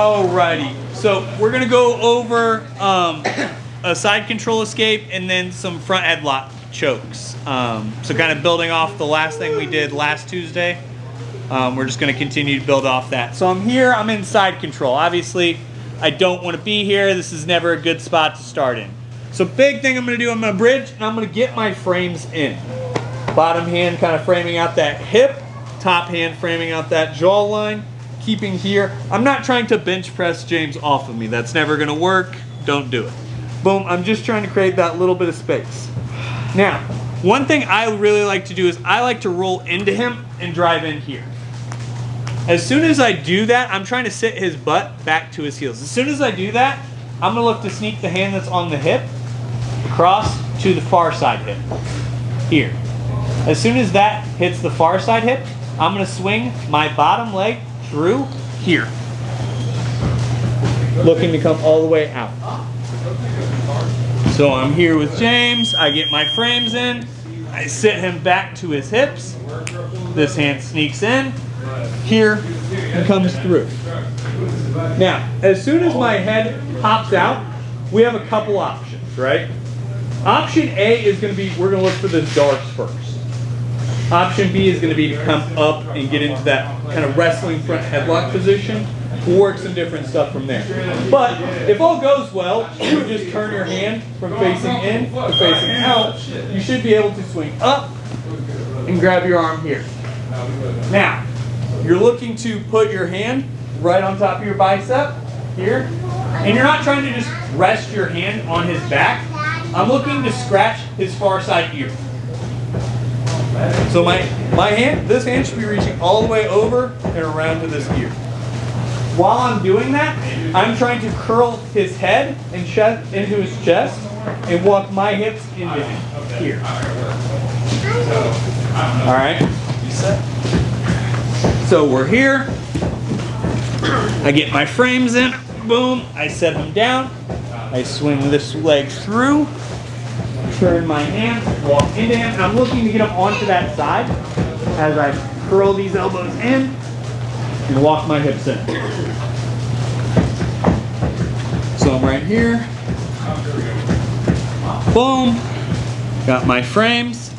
Alrighty, so we're gonna go over a side control escape and then some front headlock chokes. So kind of building off the last thing we did last Tuesday, we're just gonna continue to build off that. So I'm here, I'm in side control. Obviously, I don't wanna be here. This is never a good spot to start in. So big thing I'm gonna do, I'm gonna bridge and I'm gonna get my frames in. Bottom hand kind of framing out that hip, top hand framing out that jawline. Keeping here. I'm not trying to bench press James off of me. That's never gonna work. Don't do it. Boom, I'm just trying to create that little bit of space. Now, one thing I really like to do is I like to roll into him and drive in here. As soon as I do that, I'm trying to sit his butt back to his heels. As soon as I do that, I'm gonna look to sneak the hand that's on the hip across to the far side hip, here. As soon as that hits the far side hip, I'm gonna swing my bottom leg through here, looking to come all the way out. So I'm here with James, I get my frames in, I sit him back to his hips, this hand sneaks in, here, and comes through. Now, as soon as my head pops out, we have a couple options, right? Option A is going to be, we're going to look for the darts first. Option B is going to be to come up and get into that kind of wrestling front headlock position. We'll work some different stuff from there. But if all goes well, you just turn your hand from facing in to facing out. You should be able to swing up and grab your arm here. Now, you're looking to put your hand right on top of your bicep here. And you're not trying to just rest your hand on his back. I'm looking to scratch his far side ear. So my hand, this hand should be reaching all the way over and around to this ear. While I'm doing that, I'm trying to curl his head and chest into his chest and walk my hips into him here. All right. So we're here. I get my frames in. Boom. I set him down. I swing this leg through. Turn my hand, walk into him, and I'm looking to get him onto that side as I curl these elbows in and walk my hips in. So I'm right here. Boom. Got my frames.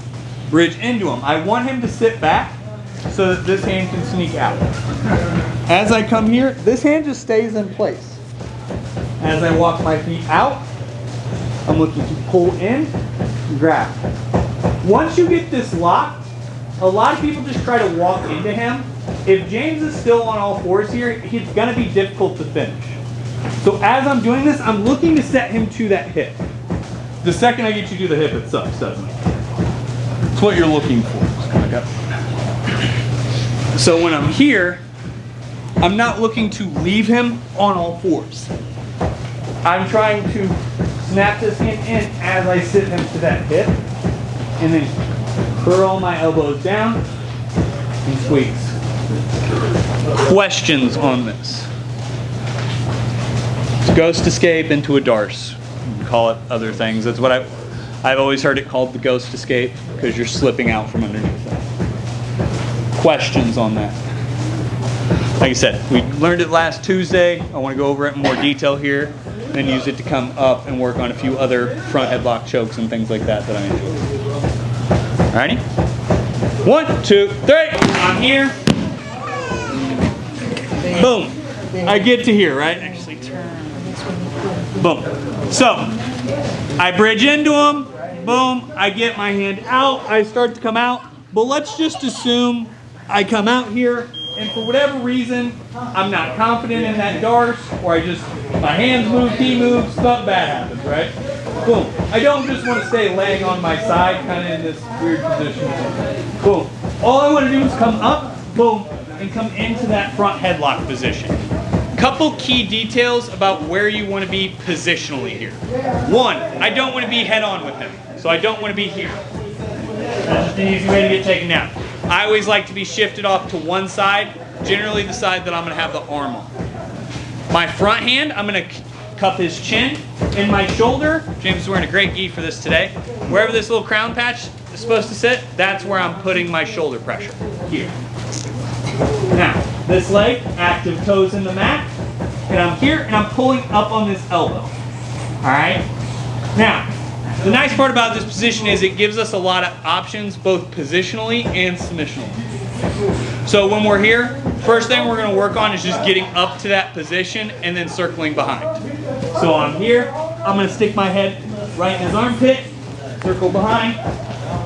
Bridge into him. I want him to sit back so that this hand can sneak out. As I come here, this hand just stays in place. As I walk my feet out, I'm looking to pull in, grab. Once you get this locked, a lot of people just try to walk into him. If James is still on all fours here, he's going to be difficult to finish. So as I'm doing this, I'm looking to set him to that hip. The second I get you to the hip, it sucks, doesn't it? It's what you're looking for. So when I'm here, I'm not looking to leave him on all fours. I'm trying to snap this hand in as I sit him to that hip, and then curl my elbows down and squeeze. Questions on this? It's ghost escape into a darce. You can call it other things. That's what I've always heard it called, the ghost escape, because you're slipping out from underneath that. Questions on that? Like I said, we learned it last Tuesday. I want to go over it in more detail here, and use it to come up and work on a few other front headlock chokes and things like that I enjoy. Alrighty? 1, 2, 3. I'm here. Boom. I get to here, right? Actually, turn. Boom. So, I bridge into him. Boom. I get my hand out. I start to come out. But let's just assume I come out here, and for whatever reason, I'm not confident in that darce, or my hands move, he moves, something bad happens, right? Boom. I don't just want to stay laying on my side, kind of in this weird position. Boom. All I want to do is come up, boom, and come into that front headlock position. Couple key details about where you want to be positionally here. One, I don't want to be head on with him, so I don't want to be here. That's just an easy way to get taken down. I always like to be shifted off to one side, generally the side that I'm going to have the arm on. My front hand, I'm going to cup his chin, and my shoulder, James is wearing a great gi for this today, wherever this little crown patch is supposed to sit, that's where I'm putting my shoulder pressure, here. Now, this leg, active toes in the mat, and I'm here and I'm pulling up on this elbow. All right? Now, the nice part about this position is it gives us a lot of options, both positionally and submissionally. So when we're here, first thing we're going to work on is just getting up to that position and then circling behind. So I'm here, I'm going to stick my head right in his armpit, circle behind.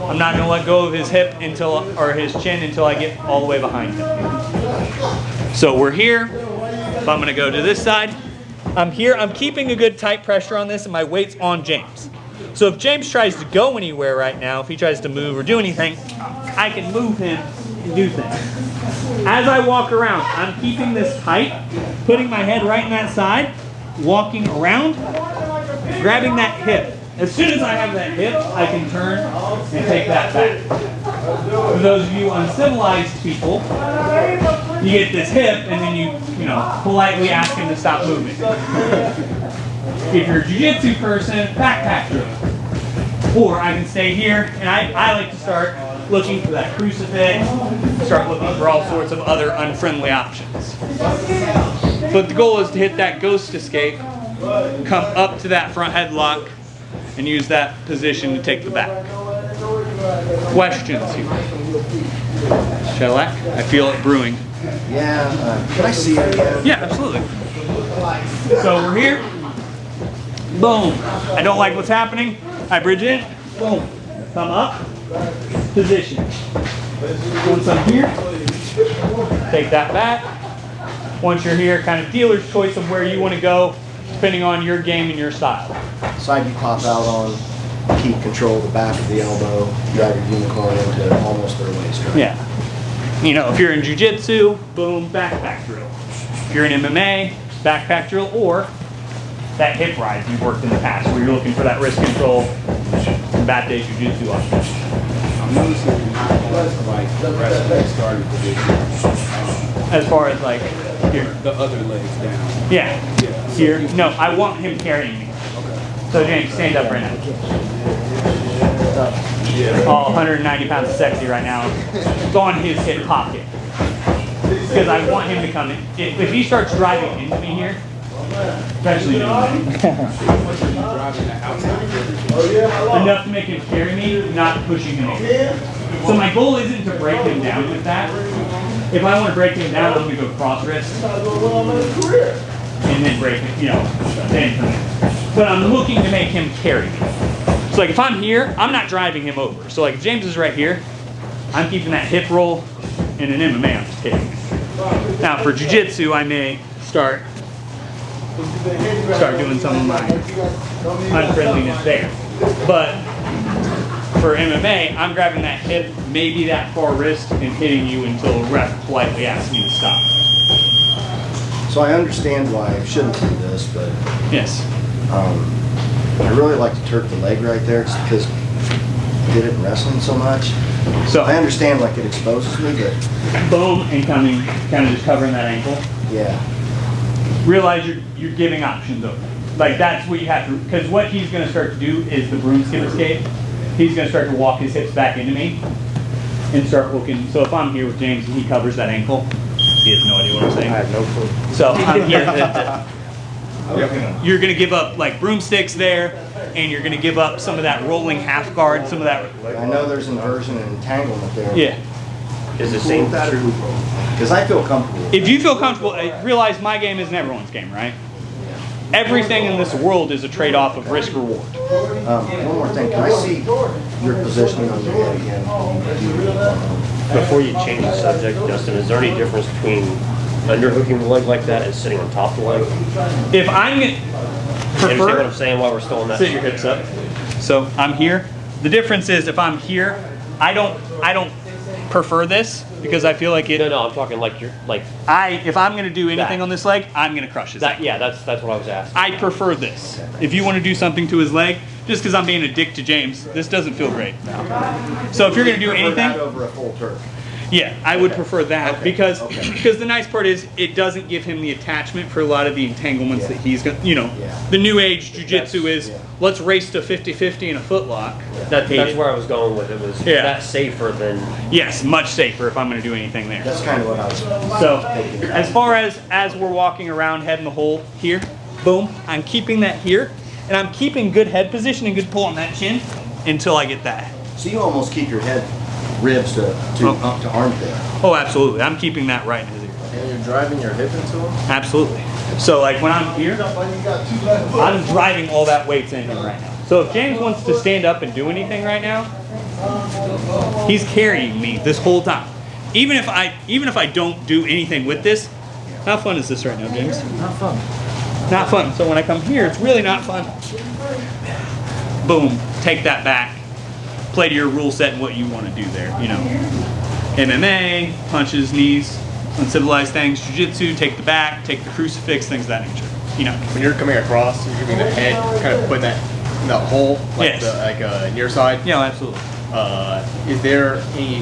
I'm not going to let go of his hip or his chin until I get all the way behind him. So we're here. If I'm going to go to this side, I'm here. I'm keeping a good tight pressure on this and my weight's on James. So if James tries to go anywhere right now, if he tries to move or do anything, I can move him and do things. As I walk around, I'm keeping this tight, putting my head right in that side, walking around, grabbing that hip. As soon as I have that hip, I can turn and take that back. For those of you uncivilized people, you get this hip and then you politely ask him to stop moving. If you're a jiu-jitsu person, backpack drill. Or I can stay here and I like to start looking for that crucifix, start looking for all sorts of other unfriendly options. But the goal is to hit that ghost escape, come up to that front headlock, and use that position to take the back. Questions here? Shellac, I feel it brewing. Yeah, can I see it again? Yeah, absolutely. So we're here. Boom. I don't like what's happening. I bridge in. Boom. Thumb up. Position. Once I'm here, take that back. Once you're here, kind of dealer's choice of where you want to go, depending on your game and your style. Side you pop out on, keep control of the back of the elbow, drive your unicorn into almost their waist, right? Yeah. You know, if you're in jiu-jitsu, boom, backpack drill. If you're in MMA, backpack drill, or that hip ride you've worked in the past where you're looking for that wrist control, bad day jiu-jitsu options. I'm noticing like wrestling starting position. As far as like here. The other legs down. Yeah. Yeah. Here. No, I want him carrying me. Okay. So James, stand up right now. Yeah. All 190 pounds of sexy right now. It's on his hip pocket. Because I want him to come in. If he starts driving into me here, especially Driving the outside. enough to make him carry me, not pushing him over. So my goal isn't to break him down with that. If I want to break him down, I'm going to go cross wrist. And then break him, then come in. But I'm looking to make him carry me. So like if I'm here, I'm not driving him over. So like if James is right here, I'm keeping that hip roll, and in MMA, I'm just hitting him. Now for jiu-jitsu, I may start doing some of my unfriendliness there. But for MMA, I'm grabbing that hip, maybe that far wrist, and hitting you until a ref politely asks me to stop. So I understand why I shouldn't do this, but Yes. I really like to turk the leg right there just because I did it in wrestling so much. So I understand like it exposes me, but boom, and coming, kind of just covering that ankle. yeah. Realize you're giving options over. Like that's what you have to, because what he's going to start to do is the broom skip escape. He's going to start to walk his hips back into me and start looking. So if I'm here with James and he covers that ankle, he has no idea what I'm saying. I have no clue. So I'm here. You're going to give up like broomsticks there, and you're going to give up some of that rolling half guard, some of that. I know there's inversion and entanglement there. Yeah. Is the same true? Because I feel comfortable. If you feel comfortable, realize my game isn't everyone's game, right? Everything in this world is a trade-off of risk-reward. One more thing. Can I see your positioning on your head again? Before you change the subject, Justin, is there any difference between underhooking the leg like that and sitting on top of the leg? If I'm going You understand what I'm saying while we're still in that? sit your hips up. So I'm here. The difference is if I'm here, I don't prefer this because I feel like it. No, I'm talking like you're like If I'm going to do anything That. on this leg, I'm going to crush his that. leg. Yeah, that's what I was asking. I prefer this. If you want to do something to his leg, just because I'm being a dick to James, this doesn't feel great. So if you're going to do Prefer anything, that over a full turk. Yeah, I would prefer that Okay, because okay. because the nice part is it doesn't give him the attachment for a lot of the entanglements Yeah. that he's going to, Yeah. the new age jujitsu is yeah. let's race to 50-50 in a footlock. That's Hated. where I was going with it. Was Yeah. that safer than? Yes, much safer if I'm going to do anything there. That's kind of what I was So, thinking. as far as we're walking around head in the hole here, boom, I'm keeping that here, and I'm keeping good head position and good pull on that chin until I get that. So you almost keep your head ribs to up to armpit. Oh, absolutely. I'm keeping that right in his ear. And you're driving your hip into him? Absolutely. So, like when I'm here, I'm driving all that weights in him right now. So if James wants to stand up and do anything right now, he's carrying me this whole time. Even if I don't do anything with this, how fun is this right now, James? Not fun. Not fun. So when I come here, it's really not fun. Boom, take that back. Play to your rule set and what you want to do there, you know. MMA, punches, knees, uncivilized things, jiu-jitsu, take the back, take the crucifix, things of that nature. You know. When you're coming across, you're giving the head, kind of putting that in the hole, like Yes. near side. Yeah, absolutely. Is there any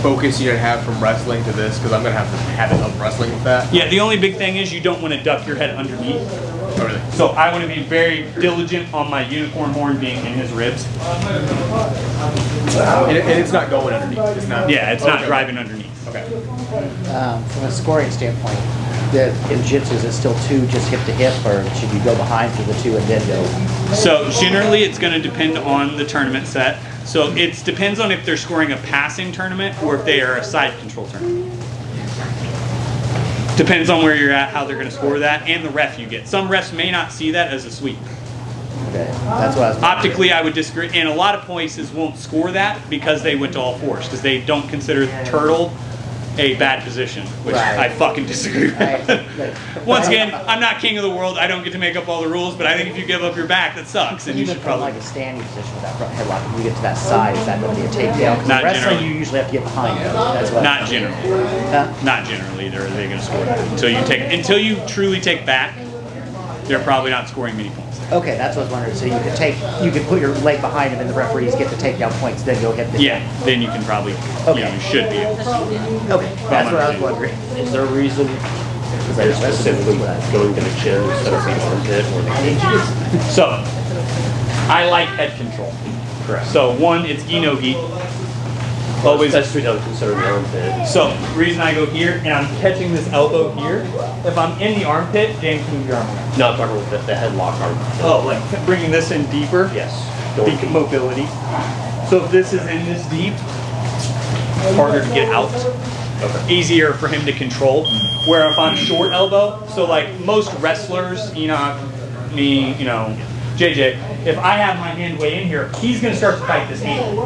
focus you're gonna have from wrestling to this? Because I'm gonna have the habit of wrestling with that. Yeah, the only big thing is you don't want to duck your head underneath. Oh, really? So I want to be very diligent on my unicorn horn being in his ribs. And it's not going underneath. It's not. Yeah, it's not Okay. driving underneath. Okay. From a scoring standpoint, in jiu-jitsu, is it still two just hip to hip, or should you go behind for the two and then go? So generally it's going to depend on the tournament set. So it depends on if they're scoring a passing tournament or if they are a side control tournament. Depends on where you're at, how they're going to score that, and the ref you get. Some refs may not see that as a sweep. Okay, that's what I was. Optically, I would disagree, and a lot of places won't score that because they went to all fours, because they don't consider turtle a bad position, which Right. I fucking disagree with. Right. Once again, I'm not king of the world, I don't get to make up all the rules, but I think if you give up your back, that sucks, and you Even should from probably... like a standing position with that front headlock, when you get to that side, is that going to be a takedown? 'Cause Not in wrestling, generally. you usually have to get behind them. That's what. Not generally. Huh? Not generally, they're going to score that. Until you truly take back, they're probably not scoring many points. Okay, that's what I was wondering. So you could put your leg behind him, and the referees get the takedown points, then go hit the. Yeah, then you can probably, Okay. you should be able to. Okay, that's what I was wondering. Is there a reason they're specifically going to the chin instead of the armpit or the cage? So, I like head control. Correct. So one, it's gi-no-gi. Always. Especially don't consider the armpit. So, reason I go here, and I'm catching this elbow here. If I'm in the armpit, James, move your arm around. No, I'm talking about the headlock arm. Oh, like bringing this in deeper? Yes. Deep mobility. So if this is in this deep, harder to get out. Okay. Easier for him to control. Where if I'm short elbow, so like most wrestlers, me, JJ, if I have my hand way in here, he's gonna start to fight this hand.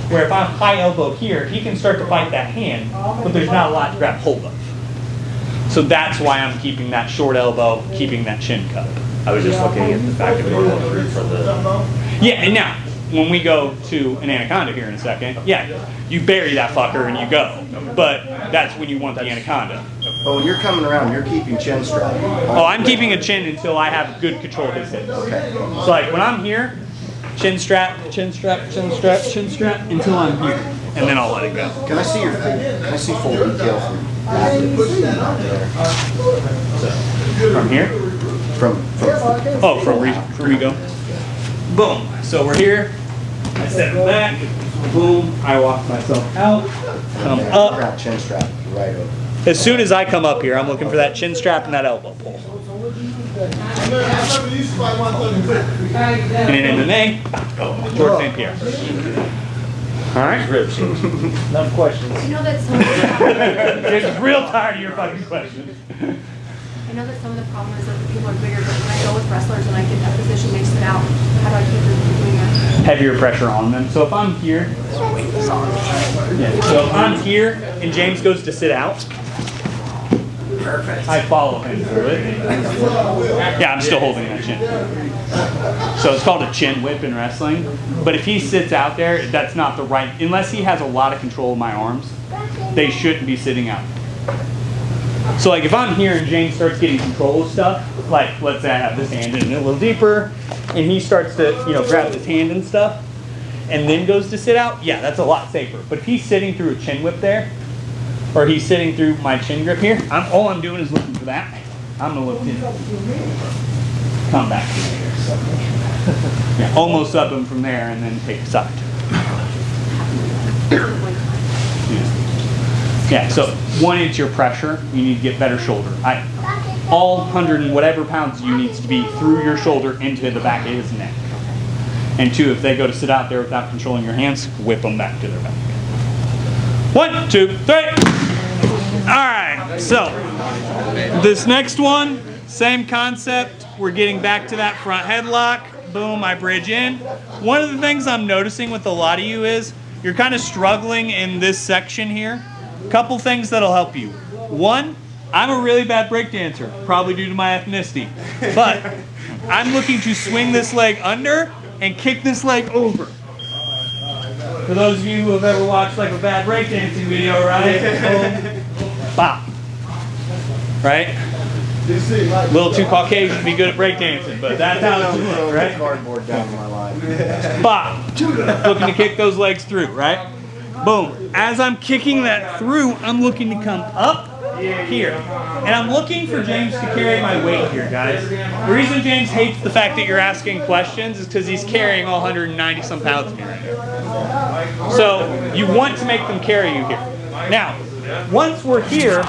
Where if I'm high elbow here, he can start to fight that hand, but there's not a lot to grab hold of. So that's why I'm keeping that short elbow, keeping that chin cup. I was just looking at the fact of normal route for the. Yeah, and now, when we go to an anaconda here in a second, yeah, you bury that fucker and you go. But that's when you want the anaconda. But when you're coming around, you're keeping chin strap. Oh, I'm keeping a chin until I have good control of his hips. Okay. So like when I'm here, chin strap, chin strap, chin strap, chin strap, until I'm here. And then I'll let it go. Can I see full detail from out there? From here? From Oh, from Rigo. Boom. So we're here. I step back. Boom. I walk myself out. Come up. grab chin strap right over. As soon as I come up here, I'm looking for that chin strap and that elbow pull. And in MMA, George St. Pierre. All right. Ribs. No questions. I know that some of the, James is real tired of your fucking questions. I know that some of the problem is that the people are bigger, but when I go with wrestlers and I get that position, they sit out. How do I keep them from doing that? Heavier pressure on them. So if I'm here, yeah. So if I'm here and James goes to sit out, I follow him through it. Yeah, I'm still holding that chin. So it's called a chin whip in wrestling. But if he sits out there, that's not the right, unless he has a lot of control of my arms, they shouldn't be sitting out. So like if I'm here and James starts getting control of stuff, like let's say I have this hand in a little deeper, and he starts to, grab this hand and stuff, and then goes to sit out, yeah, that's a lot safer. But if he's sitting through a chin whip there, or he's sitting through my chin grip here, all I'm doing is looking for that. I'm gonna look in. Come back to here. Yeah, almost up him from there and then take a side. Yeah, so 1 inch your pressure, you need to get better shoulder. All 100 and whatever pounds you needs to be through your shoulder into the back of his neck. And 2, if they go to sit out there without controlling your hands, whip them back to their back. 1, 2, 3. All right, so this next one, same concept. We're getting back to that front headlock. Boom, I bridge in. One of the things I'm noticing with a lot of you is you're kind of struggling in this section here. Couple things that'll help you. 1, I'm a really bad break dancer, probably due to my ethnicity. But I'm looking to swing this leg under and kick this leg over. For those of you who have ever watched like a bad breakdancing video, right? Boom, bop. Right? A little too Caucasian to be good at breakdancing, but that's how it's look, right? Cardboard down my line. Bop. Looking to kick those legs through, right? Boom. As I'm kicking that through, I'm looking to come up here. And I'm looking for James to carry my weight here, guys. The reason James hates the fact that you're asking questions is because he's carrying all 190 some pounds of me right now. So you want to make them carry you here. Now, once we're here,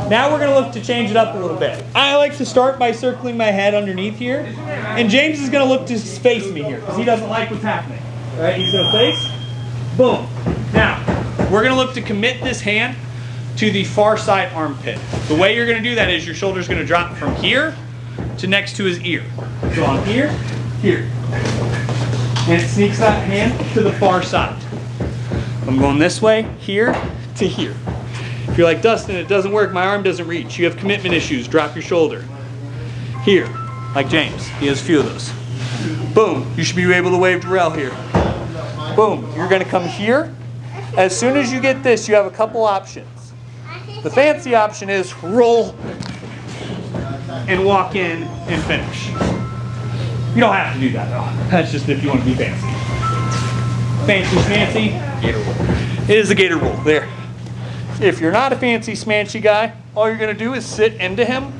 now we're going to look to change it up a little bit. I like to start by circling my head underneath here. And James is going to look to face me here because he doesn't like what's happening. All right, he's going to face. Boom. Now, we're going to look to commit this hand to the far side armpit. The way you're going to do that is your shoulder's going to drop from here to next to his ear. So I'm here, here. And it sneaks that hand to the far side. I'm going this way, here to here. If you're like, Dustin, it doesn't work, my arm doesn't reach. You have commitment issues, drop your shoulder. Here, like James, he has a few of those. Boom, you should be able to wave Darrell here. Boom, you're going to come here. As soon as you get this, you have a couple options. The fancy option is roll and walk in and finish. You don't have to do that though. That's just if you want to be fancy. Fancy smancy. Gator roll. It is a gator roll. There. If you're not a fancy smancy guy, all you're going to do is sit into him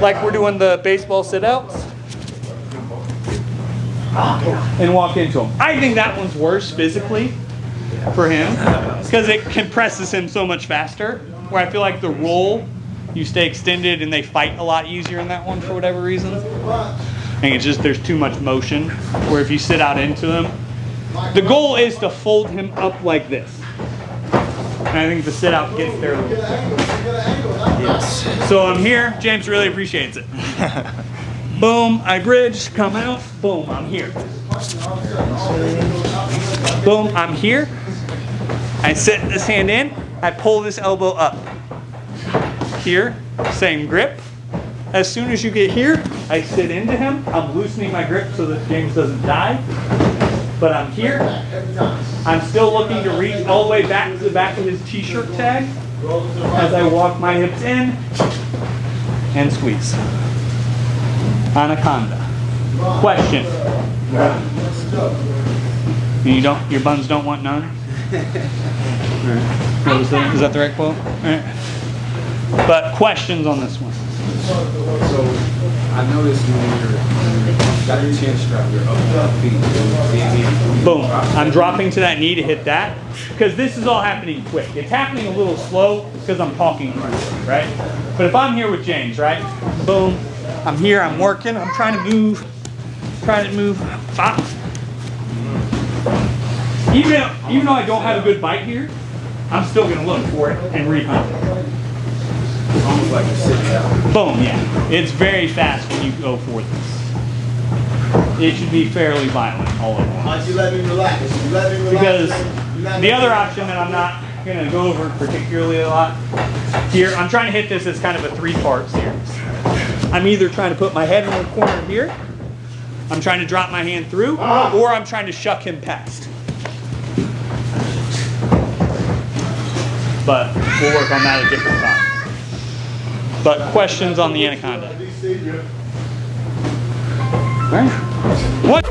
like we're doing the baseball sit-outs and walk into him. I think that one's worse physically for him because it compresses him so much faster, where I feel like the roll, you stay extended and they fight a lot easier in that one for whatever reason. I think it's just there's too much motion, where if you sit out into him, the goal is to fold him up like this. And I think the sit out gets there a little bit. Yes. So I'm here, James really appreciates it. Boom, I bridge, come out, boom, I'm here. Boom, I'm here. I sit this hand in, I pull this elbow up. Here, same grip. As soon as you get here, I sit into him. I'm loosening my grip so that James doesn't die. But I'm here. I'm still looking to reach all the way back to the back of his t-shirt tag as I walk my hips in and squeeze. Anaconda. Question. Your buns don't want none? What was that? Is that the right quote? All right. But questions on this one? So I noticed when you got your chin strap, you're up feet. Boom. I'm dropping to that knee to hit that because this is all happening quick. It's happening a little slow because I'm talking right? But if I'm here with James, right? Boom. I'm here, I'm working, I'm trying to move. Stop. Even though I don't have a good bite here, I'm still going to look for it and rehunt it. Almost like you're sitting down. Boom, yeah. It's very fast when you go for this. It should be fairly violent all at once. You let me relax. You let me relax. Because the other option that I'm not going to go over particularly a lot here, I'm trying to hit this as kind of a 3-part series. I'm either trying to put my head in the corner here, I'm trying to drop my hand through, or I'm trying to shuck him past. But we'll work on that at a different time. But questions on the anaconda? All right. What?